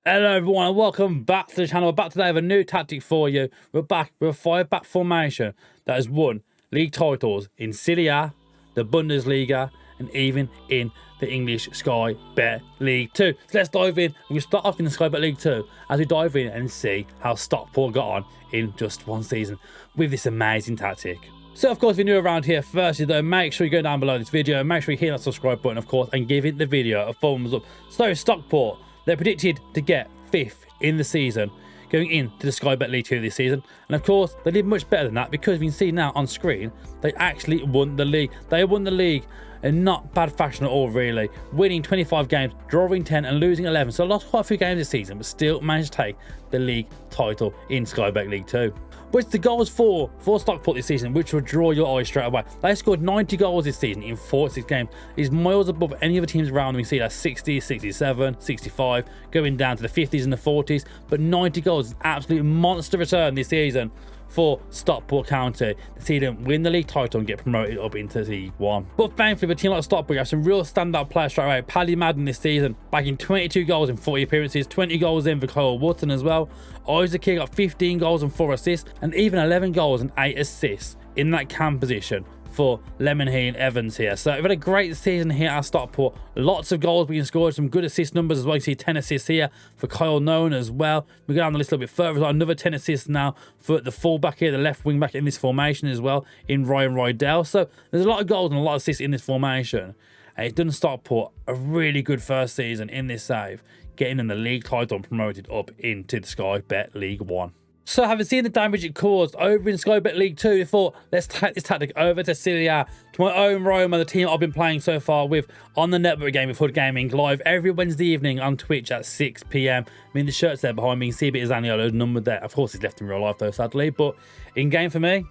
Hello everyone and welcome back to the channel. We're back today with a new tactic for you. We're back with a 5-back formation that has won league titles in Serie, the Bundesliga, and even in the English Sky Bet League 2. So let's dive in. We'll start off in the Sky Bet League 2 as we dive in and see how Stockport got on in just one season with this amazing tactic. So of course, if you're new around here, firstly though, make sure you go down below this video, make sure you hit that subscribe button of course, and give it the video a thumbs up. So Stockport, they're predicted to get 5th in the season going into the Sky Bet League 2 this season. And of course, they did much better than that because we can see now on screen, they actually won the league. They won the league in not bad fashion at all, really. Winning 25 games, drawing 10 and losing 11. So lost quite a few games this season, but still managed to take the league title in Sky Bet League 2. Which the goals for Stockport this season, which will draw your eyes straight away. They scored 90 goals this season in 46 games. Is miles above any other teams around. We see that 60, 67, 65, going down to the 50s and the 40s. But 90 goals is an absolute monster return this season for Stockport County to see them win the league title and get promoted up into League 1. But thankfully, with a team like Stockport, you have some real standout players straight away. Paddy Madden this season, bagging 22 goals in 40 appearances, 20 goals in for Kyle Wootton as well. Isaac here got 15 goals and 4 assists, and even 11 goals and 8 assists in that cam position for Lemonheigh and Evans here. So we've had a great season here at Stockport. Lots of goals being scored, some good assist numbers as well. You see 10 assists here for Kyle Nolan as well. We go down the list a little bit further. We've got another 10 assists now for the fullback here, the left wing back in this formation as well, in Ryan Rydell. So there's a lot of goals and a lot of assists in this formation. And it's done Stockport a really good first season in this save, getting in the league title and promoted up into the Sky Bet League 1. So having seen the damage it caused over in Sky Bet League 2, we thought, let's take this tactic over to Serie, to my own Roma, the team I've been playing so far with on the network game with Hood Gaming, live every Wednesday evening on Twitch at 6 PM. I mean, the shirt's there behind me. You can see a bit of Zaniolo's number there. Of course, he's left in real life though, sadly. But in game for me,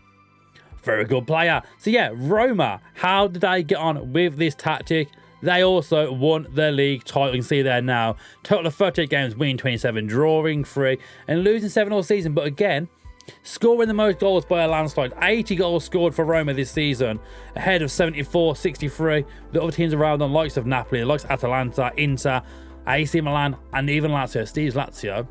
very good player. So yeah, Roma, how did they get on with this tactic? They also won the league title. You can see there now. Total of 38 games, winning 27, drawing 3, and losing 7 all season. But again, scoring the most goals by a landslide. 80 goals scored for Roma this season, ahead of 74, 63. The other teams around them, likes of Napoli, the likes of Atalanta, Inter, AC Milan, and even Lazio. Steve's Lazio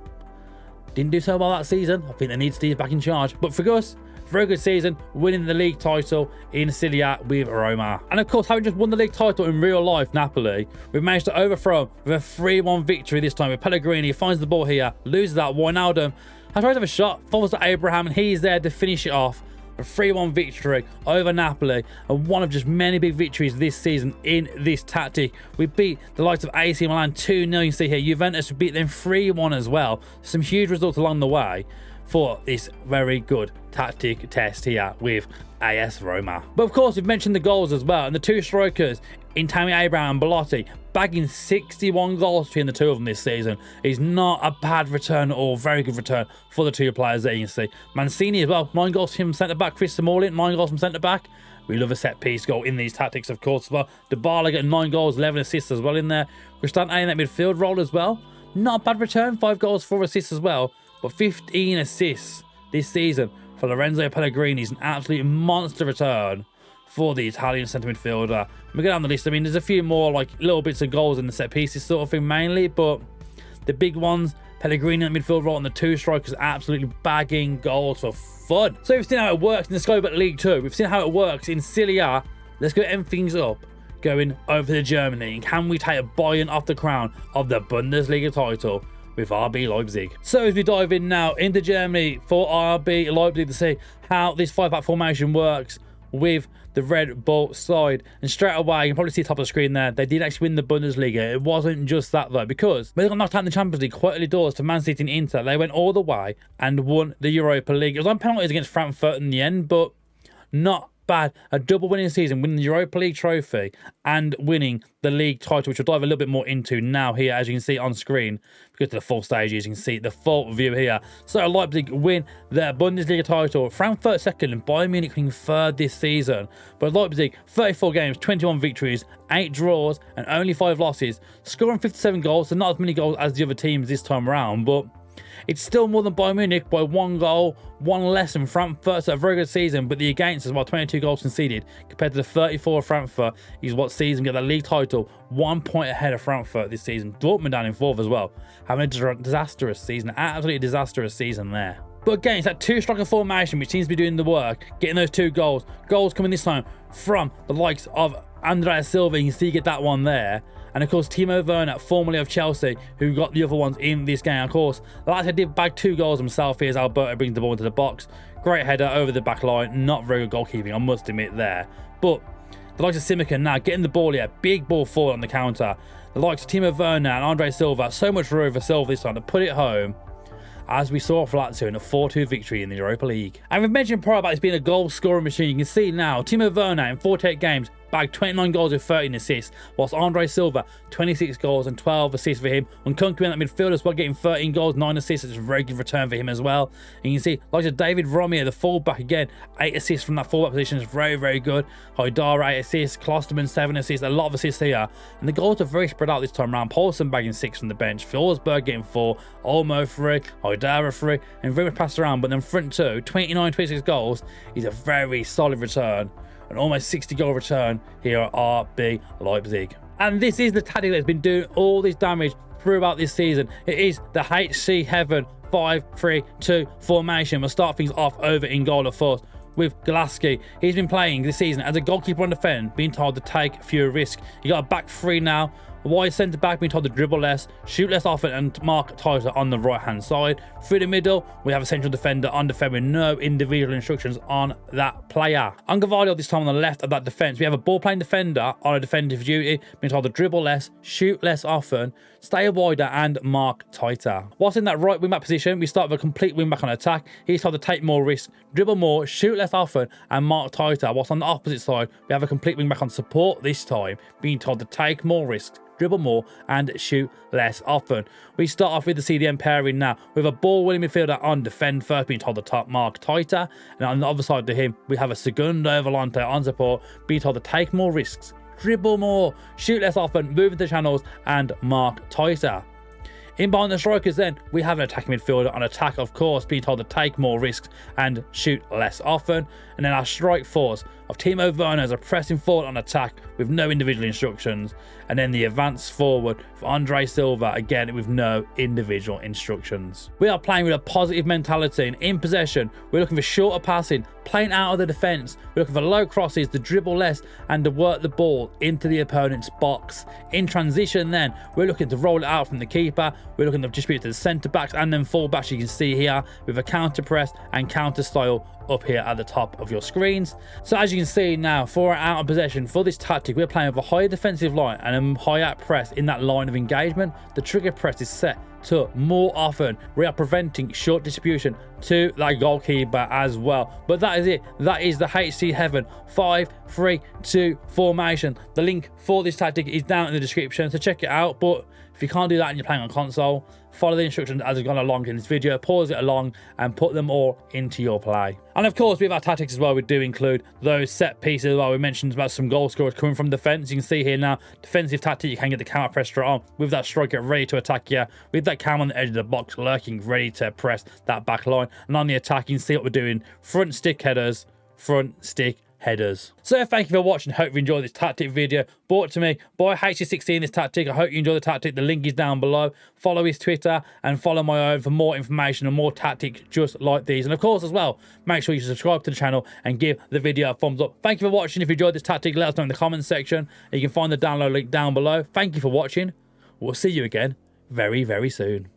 didn't do so well that season. I think they need Steve back in charge. But for us, very good season, winning the league title in Serie with Roma. And of course, having just won the league title in real life, Napoli, we've managed to overthrow with a 3-1 victory this time with Pellegrini. He finds the ball here, loses that. Wijnaldum has tried to have a shot, falls to Abraham, and he's there to finish it off. A 3-1 victory over Napoli, and one of just many big victories this season in this tactic. We beat the likes of AC Milan 2-0. You can see here, Juventus beat them 3-1 as well. Some huge results along the way for this very good tactic test here with AS Roma. But of course, we've mentioned the goals as well, and the two strikers in Tammy Abraham and Belotti, bagging 61 goals between the two of them this season is not a bad return at all. Very good return for the two players there. You can see Mancini as well, 9 goals from centre back. Chris Smalling, 9 goals from centre back. We love a set piece goal in these tactics, of course, as well. Dybala getting 9 goals, 11 assists as well in there. Cristante in that midfield role as well. Not a bad return, 5 goals, 4 assists as well. But 15 assists this season for Lorenzo Pellegrini is an absolute monster return for the Italian centre midfielder. We go down the list. I mean, there's a few more like little bits of goals in the set pieces sort of thing mainly, but the big ones, Pellegrini in the midfield role and the two strikers absolutely bagging goals for fun. So we've seen how it works in the Sky Bet League 2. We've seen how it works in Serie. Let's go end things up going over to Germany. And can we take a Bayern off the crown of the Bundesliga title with RB Leipzig? So as we dive in now into Germany for RB Leipzig to see how this 5-back formation works with the Red Bull side. And straight away, you can probably see top of the screen there, they did actually win the Bundesliga. It wasn't just that though, because they got knocked out in the Champions League quite early doors to Man City and Inter. They went all the way and won the Europa League. It was on penalties against Frankfurt in the end, but not bad. A double winning season, winning the Europa League trophy and winning the league title, which we'll dive a little bit more into now here, as you can see on screen. If we go to the full stages, you can see the full view here. So Leipzig win their Bundesliga title, Frankfurt second and Bayern Munich being third this season. But Leipzig, 34 games, 21 victories, 8 draws and only 5 losses, scoring 57 goals, so not as many goals as the other teams this time around, but It's still more than Bayern Munich by 1 goal, 1 less than Frankfurt, so a very good season, but the against as well, 22 goals conceded compared to the 34 of Frankfurt is what sees them get the league title 1 point ahead of Frankfurt this season. Dortmund down in 4th as well, having a disastrous season, absolutely disastrous season there. But again, it's that two-striker formation which seems to be doing the work, getting those 2 goals. Goals coming this time from the likes of Andrea Silva, you can see get that one there. And of course, Timo Werner, formerly of Chelsea, who got the other ones in this game. Of course, Leipzig did bag 2 goals himself here as Alberto brings the ball into the box. Great header over the back line. Not very good goalkeeping, I must admit there. But the likes of Simica now getting the ball here. Big ball forward on the counter. The likes of Timo Werner and Andre Silva. So much room for Silva this time to put it home, as we saw for Lazio in a 4-2 victory in the Europa League. And we've mentioned prior about this being a goal scoring machine. You can see now, Timo Werner in 48 games bagged 29 goals with 13 assists, whilst Andre Silva, 26 goals and 12 assists for him. And Kunku in that midfield as well, getting 13 goals, 9 assists. It's a very good return for him as well. And you can see, like David Roma, the fullback again, 8 assists from that fullback position is very, very good. Haidara, 8 assists. Klosterman, 7 assists. A lot of assists here. And the goals are very spread out this time around. Paulsen bagging 6 from the bench. Forsberg getting 4. Olmo 3. Haidara 3. And very much passed around. But then front 2, 29, 26 goals is a very solid return. An almost 60-goal return here at RB Leipzig. And this is the tactic that's been doing all this damage throughout this season. It is the HC Heaven 5-3-2 formation. We'll start things off over in goal, of course, with Golaski. He's been playing this season as a goalkeeper on defend, being told to take fewer risks. He got a back 3 now. A wide centre back being told to dribble less, shoot less often, and mark tighter on the right hand side. Through the middle, we have a central defender on defend with no individual instructions on that player. On Gavardio this time on the left of that defence, we have a ball playing defender on a defensive duty, being told to dribble less, shoot less often, stay wider, and mark tighter. Whilst in that right wing back position, we start with a complete wing back on attack. He's told to take more risks, dribble more, shoot less often, and mark tighter. Whilst on the opposite side, we have a complete wing back on support this time, being told to take more risks, dribble more, and shoot less often. We start off with the CDM pairing now, with a ball-winning midfielder on defend first, being told to top mark tighter, and on the other side to him, we have a Segundo Volante on support, being told to take more risks, dribble more, shoot less often, move into channels, and mark tighter. In behind the strikers then, we have an attacking midfielder on attack, of course, being told to take more risks and shoot less often. And then our strike force of Timo Werner as a pressing forward on attack with no individual instructions. And then the advance forward for Andre Silva, again with no individual instructions. We are playing with a positive mentality, and in possession, we're looking for shorter passing, playing out of the defence. We're looking for low crosses, to dribble less, and to work the ball into the opponent's box. In transition then, we're looking to roll it out from the keeper. We're looking to distribute to the centre backs and then full backs, you can see here, with a counter press and counter style up here at the top of your screens. So as you can see now, for our out of possession, for this tactic, we're playing with a higher defensive line and a higher press in that line of engagement. The trigger press is set to more often. We are preventing short distribution to that goalkeeper as well. But that is it. That is the HC Heaven 5-3-2 formation. The link for this tactic is down in the description, so check it out. But if you can't do that and you're playing on console, follow the instructions as I've gone along in this video, pause it along and put them all into your play. And of course, with our tactics as well, we do include those set pieces as well. We mentioned about some goal scorers coming from defence. You can see here now, defensive tactic, you can get the counter press straight on with that striker ready to attack you, with that cam on the edge of the box lurking, ready to press that back line. And on the attack, you can see what we're doing. Front stick headers, front stick headers. So thank you for watching. Hope you enjoyed this tactic video brought to me by hthis. This tactic, I hope you enjoy the tactic. The link is down below. Follow his Twitter and follow my own for more information and more tactics just like these. And of course as well, make sure you subscribe to the channel and give the video a thumbs up. Thank you for watching. If you enjoyed this tactic, let us know in the comments section. You can find the download link down below. Thank you for watching. We'll see you again very, very soon.